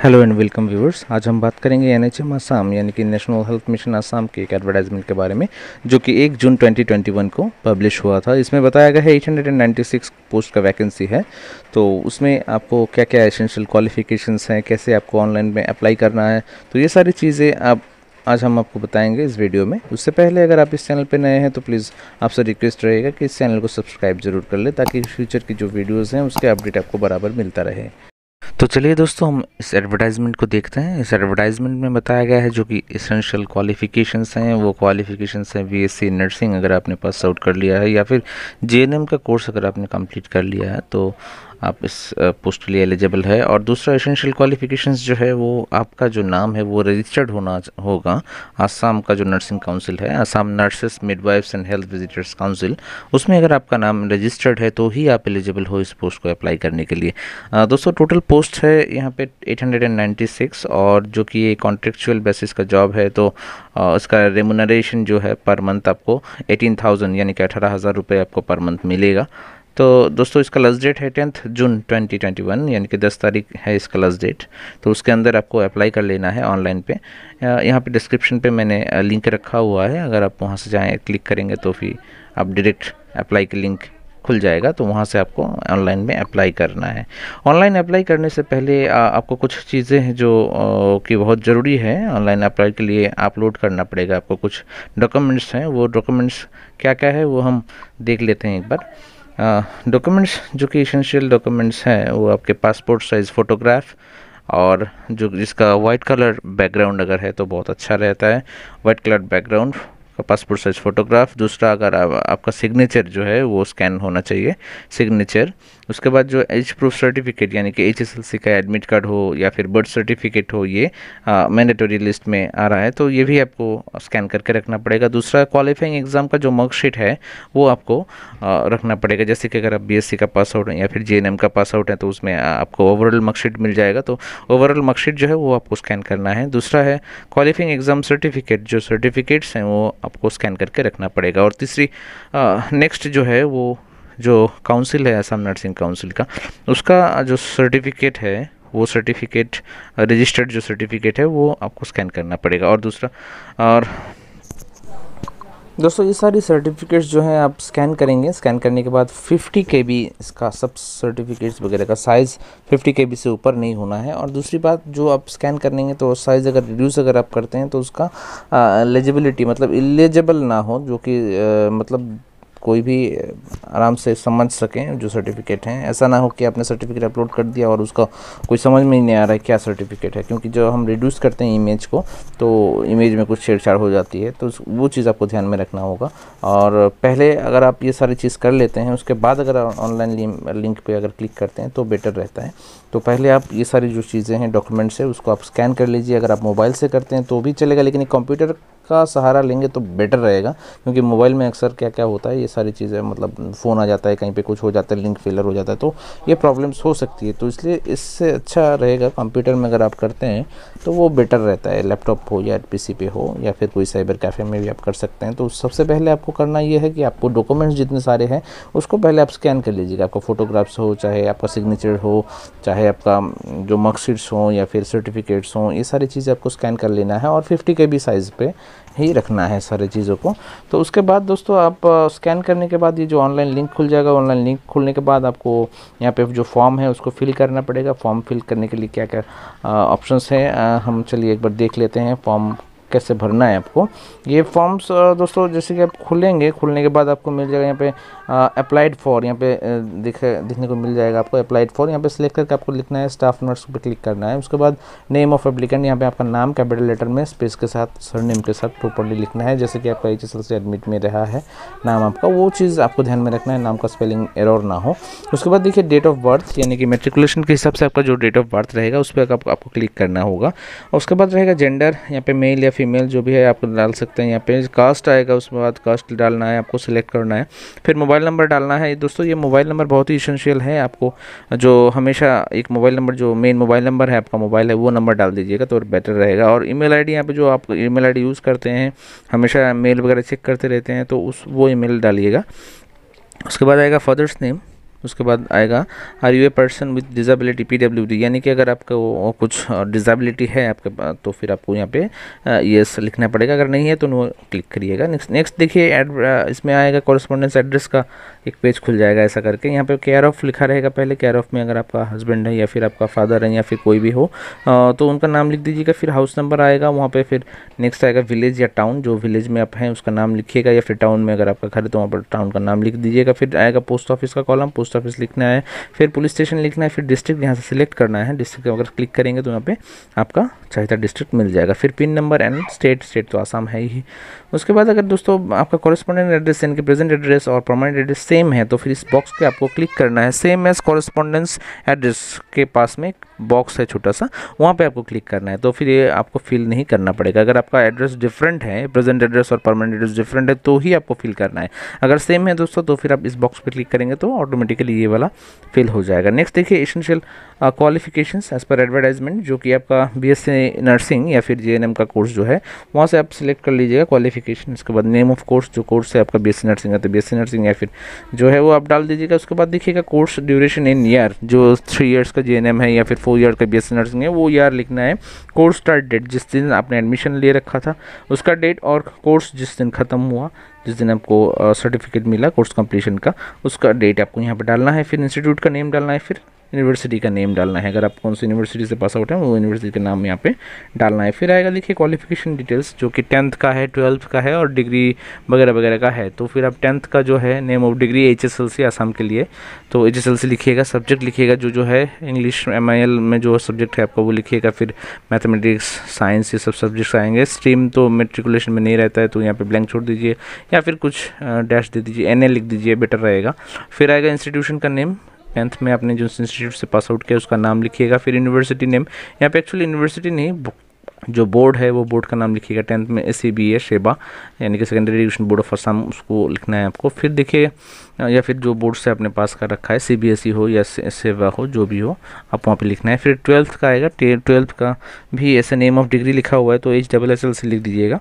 Hello and welcome viewers. आज हम बात करेंगे एनएचएम आसाम यानी कि नेशनल हेल्थ मिशन आसाम के एक एडवर्टाइजमेंट के बारे में, जो कि 1 जून 2021 को पब्लिश हुआ था। इसमें बताया गया है 896 पोस्ट का वैकेंसी है। तो उसमें आपको क्या क्या एसेंशियल क्वालिफिकेशंस हैं, कैसे आपको ऑनलाइन में अप्लाई करना है, तो ये सारी चीज़ें आप आज हम आपको बताएंगे इस वीडियो में। उससे पहले अगर आप इस चैनल पर नए हैं तो प्लीज़ आपसे रिक्वेस्ट रहेगा कि इस चैनल को सब्सक्राइब जरूर कर ले, ताकि फ्यूचर की जो वीडियोज़ हैं उसके अपडेट आपको बराबर मिलता रहे। तो चलिए दोस्तों, हम इस एडवर्टाइजमेंट को देखते हैं। इस एडवर्टाइजमेंट में बताया गया है जो कि एसेंशियल क्वालिफ़िकेशंस हैं, वो क्वालिफ़िकेशंस हैं बीएससी नर्सिंग अगर आपने पास आउट कर लिया है, या फिर जेएनएम का कोर्स अगर आपने कंप्लीट कर लिया है तो आप इस पोस्ट के लिए एलिजिबल है। और दूसरा एसेंशियल क्वालिफ़िकेशंस जो है वो आपका जो नाम है वो रजिस्टर्ड होना होगा आसाम का जो नर्सिंग काउंसिल है, Assam nurses midwives and health visitors council, उसमें अगर आपका नाम रजिस्टर्ड है तो ही आप एलिजिबल हो इस पोस्ट को अप्लाई करने के लिए। दोस्तों, टोटल पोस्ट है यहाँ पे 896, और जो कि ये कॉन्ट्रेक्चुअल बेसिस का जॉब है। तो इसका रेमुनरेशन जो है पर मंथ आपको 18,000 यानी कि 18,000 रुपये आपको पर मंथ मिलेगा। तो दोस्तों, इसका लास्ट डेट है 10 जून 2021 यानी कि 10 तारीख है इसका लास्ट डेट। तो उसके अंदर आपको अप्लाई कर लेना है ऑनलाइन पे। यहाँ पे डिस्क्रिप्शन पे मैंने लिंक रखा हुआ है, अगर आप वहाँ से जाएँ क्लिक करेंगे तो फिर आप डायरेक्ट अप्लाई के लिंक खुल जाएगा, तो वहाँ से आपको ऑनलाइन में अप्लाई करना है। ऑनलाइन अप्लाई करने से पहले आपको कुछ चीज़ें हैं जो कि बहुत ज़रूरी है ऑनलाइन अप्लाई के लिए अपलोड करना पड़ेगा। आपको कुछ डॉक्यूमेंट्स हैं, वो डॉक्यूमेंट्स क्या क्या है वो हम देख लेते हैं एक बार। डॉक्यूमेंट्स जो कि एसेंशियल डॉक्यूमेंट्स हैं वो आपके पासपोर्ट साइज़ फ़ोटोग्राफ, और जो जिसका वाइट कलर बैकग्राउंड अगर है तो बहुत अच्छा रहता है, वाइट कलर बैकग्राउंड का पासपोर्ट साइज़ फ़ोटोग्राफ। दूसरा, अगर आपका सिग्नेचर जो है वो स्कैन होना चाहिए, सिग्नेचर। उसके बाद जो एज प्रूफ सर्टिफिकेट यानी कि एचएसएलसी का एडमिट कार्ड हो या फिर बर्थ सर्टिफिकेट हो, ये मैंडेटरी लिस्ट में आ रहा है, तो ये भी आपको स्कैन करके रखना पड़ेगा। दूसरा, क्वालिफाइंग एग्ज़ाम का जो मार्कशीट है वो आपको रखना पड़ेगा। जैसे कि अगर आप बीएससी का पास आउट हैं या फिर जेएनएम का पास आउट है तो उसमें आपको ओवरऑल मार्कशीट मिल जाएगा, तो ओवरऑल मार्कशीट जो है वो आपको स्कैन करना है। दूसरा है क्वालिफाइंग एग्ज़ाम सर्टिफिकेट, जो सर्टिफिकेट्स हैं वो आपको स्कैन करके रखना पड़ेगा। और तीसरी, नेक्स्ट जो है वो जो काउंसिल है असम नर्सिंग काउंसिल का, उसका जो सर्टिफिकेट है वो सर्टिफिकेट रजिस्टर्ड जो सर्टिफिकेट है वो आपको स्कैन करना पड़ेगा। और दूसरा, और दोस्तों ये सारी सर्टिफिकेट्स जो हैं आप स्कैन करेंगे। स्कैन करने के बाद 50 KB इसका सब सर्टिफिकेट्स वगैरह का साइज़ 50 KB से ऊपर नहीं होना है। और दूसरी बात, जो आप स्कैन करेंगे तो साइज़ अगर रिड्यूस अगर आप करते हैं तो उसका एलिजिबिलिटी मतलब इलिजिबल ना हो, जो कि मतलब कोई भी आराम से समझ सकें जो सर्टिफिकेट हैं। ऐसा ना हो कि आपने सर्टिफिकेट अपलोड कर दिया और उसका कोई समझ में ही नहीं आ रहा है क्या सर्टिफिकेट है, क्योंकि जब हम रिड्यूस करते हैं इमेज को तो इमेज में कुछ छेड़छाड़ हो जाती है, तो वो चीज़ आपको ध्यान में रखना होगा। और पहले अगर आप ये सारी चीज़ कर लेते हैं, उसके बाद अगर ऑनलाइन लिंक पे अगर क्लिक करते हैं तो बेटर रहता है। तो पहले आप ये सारी जो चीज़ें हैं डॉक्यूमेंट्स है उसको आप स्कैन कर लीजिए। अगर आप मोबाइल से करते हैं तो भी चलेगा, लेकिन कंप्यूटर का सहारा लेंगे तो बेटर रहेगा, क्योंकि मोबाइल में अक्सर क्या क्या होता है ये सारी चीज़ें, मतलब फ़ोन आ जाता है, कहीं पे कुछ हो जाता है, लिंक फेलर हो जाता है, तो ये प्रॉब्लम्स हो सकती है। तो इसलिए इससे अच्छा रहेगा कंप्यूटर में अगर आप करते हैं तो वो बेटर रहता है। लैपटॉप हो या पीसी पे हो या फिर कोई साइबर कैफ़े में भी आप कर सकते हैं। तो सबसे पहले आपको करना ये है कि आपको डॉक्यूमेंट्स जितने सारे हैं उसको पहले आप स्कैन कर लीजिएगा। आपका फ़ोटोग्राफ्स हो, चाहे आपका सिग्नेचर हो, चाहे आपका जो मार्कशीट्स हों या फिर सर्टिफिकेट्स हों, ये सारी चीज़ें आपको स्कैन कर लेना है और 50 KB साइज़ पे ही रखना है सारी चीज़ों को। तो उसके बाद दोस्तों, आप स्कैन करने के बाद ये जो ऑनलाइन लिंक खुल जाएगा। ऑनलाइन लिंक खुलने के बाद आपको यहाँ पे जो फॉर्म है उसको फिल करना पड़ेगा। फॉर्म फिल करने के लिए क्या क्या ऑप्शंस हैं, हम चलिए एक बार देख लेते हैं फॉर्म कैसे भरना है आपको। ये फॉर्म्स दोस्तों जैसे कि आप खुलने के बाद आपको मिल जाएगा यहाँ पे अप्लाइड फॉर, यहाँ पे दिखने को मिल जाएगा आपको अप्लाइड फॉर। यहाँ पे सिलेक्ट करके आपको लिखना है स्टाफ नर्स पे क्लिक करना है। उसके बाद नेम ऑफ एप्लीकेंट, यहाँ पे आपका नाम कैपिटल लेटर में स्पेस के साथ सरनेम के साथ प्रॉपर्ली लिखना है, जैसे कि आपका एचएसएल से एडमिट में रहा है नाम आपका, वो चीज़ आपको ध्यान में रखना है, नाम का स्पेलिंग एरर ना हो। उसके बाद देखिए डेट ऑफ बर्थ, यानी कि मेट्रिकुलेशन के हिसाब से आपका जो डेट ऑफ बर्थ रहेगा उस पर आपको क्लिक करना होगा। उसके बाद रहेगा जेंडर, यहाँ पे मेल या फीमेल जो भी है आप डाल सकते हैं। यहाँ पे कास्ट आएगा, उसके बाद कास्ट डालना है, आपको सिलेक्ट करना है। फिर मोबाइल नंबर डालना है। दोस्तों ये मोबाइल नंबर बहुत ही इसेंशियल है, आपको जो हमेशा एक मोबाइल नंबर जो मेन मोबाइल नंबर है आपका मोबाइल है वो नंबर डाल दीजिएगा तो बेटर रहेगा। और ईमेल आईडी, यहाँ पे जो आप ईमेल आईडी यूज़ करते हैं, हमेशा मेल वगैरह चेक करते रहते हैं, तो वो ईमेल डालिएगा। उसके बाद आएगा फादर्स नेम, उसके बाद आएगा are you a person with disability PWD, यानी कि अगर आपका वो कुछ डिज़ेबिलिटी है आपके पास तो फिर आपको यहाँ पे यस लिखना पड़ेगा, अगर नहीं है तो नो क्लिक करिएगा। नेक्स्ट देखिए इसमें आएगा कॉरेस्पॉन्डेंस एड्रेस का एक पेज खुल जाएगा ऐसा करके। यहाँ पे केयर ऑफ़ लिखा रहेगा, पहले केयर ऑफ़ में अगर आपका हस्बैंड है या फिर आपका फादर है या फिर कोई भी हो तो उनका नाम लिख दीजिएगा। फिर हाउस नंबर आएगा वहाँ पे, फिर नेक्स्ट आएगा विलेज या टाउन, जो विलेज में आप हैं उसका नाम लिखिएगा, या फिर टाउन में अगर आपका घर है तो वहाँ पर टाउन का नाम लिख दीजिएगा। फिर आएगा पोस्ट ऑफिस का कॉलम, पोस्ट ऑफिस लिखना है, फिर पुलिस स्टेशन लिखना है, फिर डिस्ट्रिक्ट यहाँ से सिलेक्ट करना है। डिस्ट्रिक्ट अगर क्लिक करेंगे तो यहाँ पे आपका चाहता डिस्ट्रिक्ट मिल जाएगा। फिर पिन नंबर एंड स्टेट तो आसाम है ही। उसके बाद अगर दोस्तों आपका कॉरेस्पॉन्डेंट एड्रेस यानी कि प्रेजेंट एड्रेस और परमानेंट एड्रेस सेम है तो फिर इस बॉक्स पे आपको क्लिक करना है। सेम एज कॉरेस्पॉन्डेंस एड्रेस के पास में एक बॉक्स है छोटा सा, वहाँ पे आपको क्लिक करना है, तो फिर ये आपको फिल नहीं करना पड़ेगा। अगर आपका एड्रेस डिफरेंट है, प्रेजेंट एड्रेस और परमानेंट एड्रेस डिफरेंट है तो ही आपको फिल करना है। अगर सेम है दोस्तों तो फिर आप इस बॉक्स पे क्लिक करेंगे तो ऑटोमेटिकली ये वाला फिल हो जाएगा। नेक्स्ट देखिए essential qualifications as per advertisement, जो कि आपका BSc नर्सिंग या फिर JNM का कोर्स जो है वहाँ से आप सिलेक्ट कर लीजिएगा क्वालिफिकेशन। उसके बाद नेम ऑफ कोर्स, जो कोर्स है आपका BSc नर्सिंग है तो BSc नर्सिंग या फिर जो है वो आप डाल दीजिएगा। उसके बाद देखिएगा कोर्स ड्यूरेशन इन ईयर, जो 3 इयर्स का JNM है या फिर 4 ईयर का BSc नर्सिंग है वो ईयर लिखना है। कोर्स स्टार्ट डेट, जिस दिन आपने एडमिशन ले रखा था उसका डेट, और कोर्स जिस दिन ख़त्म हुआ, जिस दिन आपको सर्टिफिकेट मिला कोर्स कंप्लीशन का, उसका डेट आपको यहाँ पे डालना है। फिर इंस्टीट्यूट का नेम डालना है, फिर यूनिवर्सिटी का नेम डालना है, अगर आप कौन सी यूनिवर्सिटी से पास आउट हैं वो यूनिवर्सिटी का नाम यहाँ पे डालना है। फिर आएगा देखिए क्वालिफिकेशन डिटेल्स, जो कि 10th का है, 12th का है और डिग्री वगैरह वगैरह का है। तो फिर आप 10th का जो है name of degree HSLC Assam के लिए, तो HSLC लिखिएगा। सब्जेक्ट लिखिएगा जो है इंग्लिश MIL में जो सब्जेक्ट है आपका वो लिखिएगा। फिर मैथमेटिक्स, साइंस, ये सब सब्जेक्ट्स आएंगे। स्ट्रीम तो मेट्रिकुलेशन में नहीं रहता है तो यहाँ पे ब्लैंक छोड़ दीजिए या फिर कुछ डैश दे दीजिए, NA लिख दीजिए, बेटर रहेगा। फिर आएगा इंस्टीट्यूशन का नेम, 10th में आपने जो इंस्टीट्यूट से पास आउट किया उसका नाम लिखिएगा। फिर यूनिवर्सिटी नेम, यहाँ पे एक्चुअली यूनिवर्सिटी नहीं, जो बोर्ड है वो बोर्ड का नाम लिखिएगा। 10th में SEBA शेबा यानी कि secondary education board of Assam, उसको लिखना है आपको। फिर देखिए या फिर जो बोर्ड से आपने पास कर रखा है, CBSE हो या सेवा हो, जो भी हो आप वहाँ पे लिखना है। फिर 12th का आएगा, 12th का भी ऐसे नेम ऑफ डिग्री लिखा हुआ है तो HSSLC लिख दीजिएगा।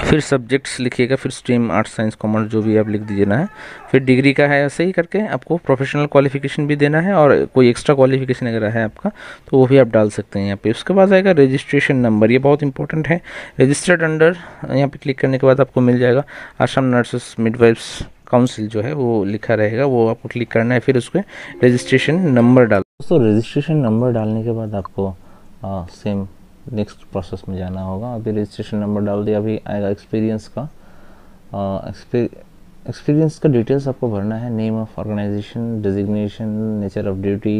फिर सब्जेक्ट्स लिखिएगा, फिर स्ट्रीम आर्ट्स साइंस कॉमर्स जो भी आप लिख दीजिए ना है। फिर डिग्री का है, ऐसे ही करके आपको प्रोफेशनल क्वालिफिकेशन भी देना है और कोई एक्स्ट्रा क्वालिफिकेशन अगर है आपका तो वो भी आप डाल सकते हैं यहाँ पे। उसके बाद आएगा रजिस्ट्रेशन नंबर, ये बहुत इंपॉर्टेंट है। रजिस्टर्ड अंडर, यहाँ पे क्लिक करने के बाद आपको मिल जाएगा आसाम नर्सेस मिडवाइफ्स काउंसिल जो है वो लिखा रहेगा, वो आपको क्लिक करना है। फिर उसके रजिस्ट्रेशन नंबर डाल, दोस्तों रजिस्ट्रेशन नंबर डालने के बाद आपको सेम नेक्स्ट प्रोसेस में जाना होगा। अभी रजिस्ट्रेशन नंबर डाल दिया, अभी आएगा एक्सपीरियंस का। एक्सपीरियंस का डिटेल्स आपको भरना है, name of organisation, designation, nature of duty,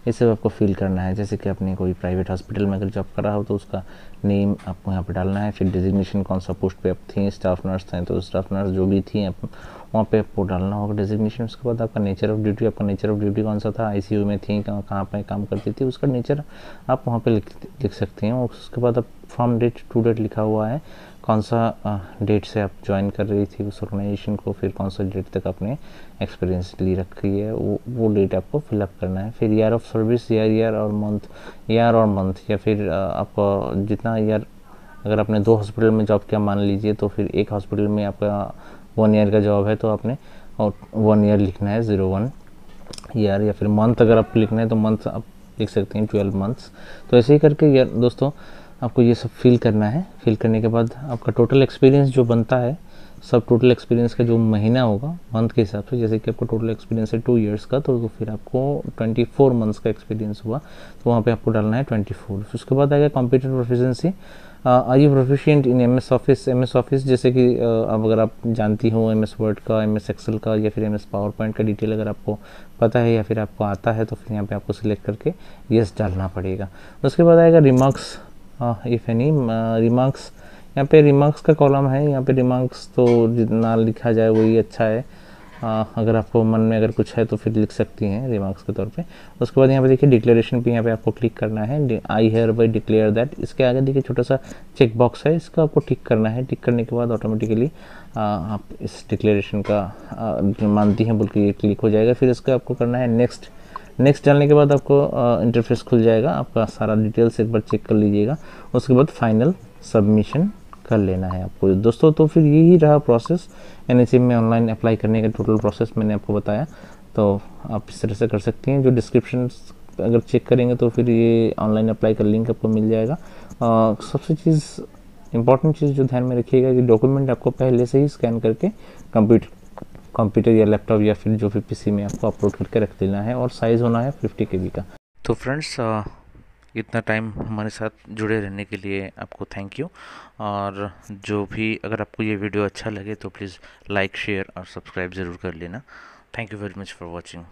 ये सब आपको फिल करना है। जैसे कि आपने कोई प्राइवेट हॉस्पिटल में अगर जॉब करा हो तो उसका नेम आपको यहाँ पे डालना है। फिर डेजिग्नेशन, कौन सा पोस्ट पे आप थी, स्टाफ नर्स थे तो स्टाफ नर्स जो भी थी आप वहाँ पे आपको डालना होगा डेजिग्नेशन। उसके बाद आपका नेचर ऑफ ड्यूटी, आपका नेचर ऑफ ड्यूटी कौन सा था, ICU में थी, कहाँ पे काम करती थी, उसका नेचर आप वहाँ पे लिख सकते हैं। उसके बाद आप फ्रॉम डेट टू डेट लिखा हुआ है, कौन सा डेट से आप ज्वाइन कर रही थी उस ऑर्गेनाइजेशन को, फिर कौन सा डेट तक आपने एक्सपीरियंस ली रखी है वो डेट आपको फिलअप करना है। फिर ईयर ऑफ सर्विस, ईयर और मंथ, या फिर आपका जितना ईयर, अगर आपने 2 हॉस्पिटल में जॉब किया मान लीजिए तो फिर एक हॉस्पिटल में आपका 1 ईयर का जॉब है तो आपने 1 ईयर लिखना है, 01 ईयर। या फिर मंथ अगर आपको लिखना है तो मंथ आप लिख सकते हैं, 12 मंथ्स। तो ऐसे ही करके यार दोस्तों आपको ये सब फिल करना है। फिल करने के बाद आपका टोटल एक्सपीरियंस जो बनता है, सब टोटल एक्सपीरियंस का जो महीना होगा मंथ के हिसाब से, जैसे कि आपको टोटल एक्सपीरियंस है 2 इयर्स का तो फिर आपको 24 मंथ्स का एक्सपीरियंस हुआ तो वहाँ पे आपको डालना है 24। उसके बाद आएगा computer proficiency, are you proficient in MS office, जैसे कि अब अगर आप जानती हो MS वर्ड का, MS एक्सेल का या फिर MS पावर पॉइंट का डिटेल अगर आपको पता है या फिर आपको आता है तो फिर यहाँ पे आपको सिलेक्ट करके यस डालना पड़ेगा। उसके बाद आएगा रिमार्क्स, इफ़ एनी रिमार्क्स, यहाँ पे रिमार्क्स का कॉलम है। यहाँ पे रिमार्क्स तो जितना लिखा जाए वही अच्छा है, अगर आपको मन में अगर कुछ है तो फिर लिख सकती हैं रिमार्क्स के तौर पे। उसके बाद यहाँ पे देखिए डिक्लेरेशन पे यहाँ पे आपको क्लिक करना है, आई हेयर बाई डिक्लेयर दैट। इसके आगे देखिए छोटा सा चेक बॉक्स है, इसका आपको टिक करना है। टिक करने के बाद ऑटोमेटिकली आप इस डिक्लेरेशन का मानती हैं बोल के ये क्लिक हो जाएगा। फिर इसका आपको करना है नेक्स्ट डालने के बाद आपको इंटरफेस खुल जाएगा, आपका सारा डिटेल्स एक बार चेक कर लीजिएगा। उसके बाद फाइनल सबमिशन कर लेना है आपको दोस्तों। तो फिर यही रहा प्रोसेस NHM में ऑनलाइन अप्लाई करने का, टोटल प्रोसेस मैंने आपको बताया। तो आप इस तरह से कर सकती हैं। जो डिस्क्रिप्शन अगर चेक करेंगे तो फिर ये ऑनलाइन अप्लाई का लिंक आपको मिल जाएगा। सबसे इम्पॉर्टेंट चीज़ जो ध्यान में रखिएगा कि डॉक्यूमेंट आपको पहले से ही स्कैन करके कंप्यूटर या लैपटॉप या फिर जो भी पीसी में आपको अपलोड करके रख देना है, और साइज़ होना है 50 KB का। तो फ्रेंड्स, इतना टाइम हमारे साथ जुड़े रहने के लिए आपको थैंक यू। और जो भी अगर आपको ये वीडियो अच्छा लगे तो प्लीज़ लाइक, शेयर और सब्सक्राइब ज़रूर कर लेना। Thank you very much for watching.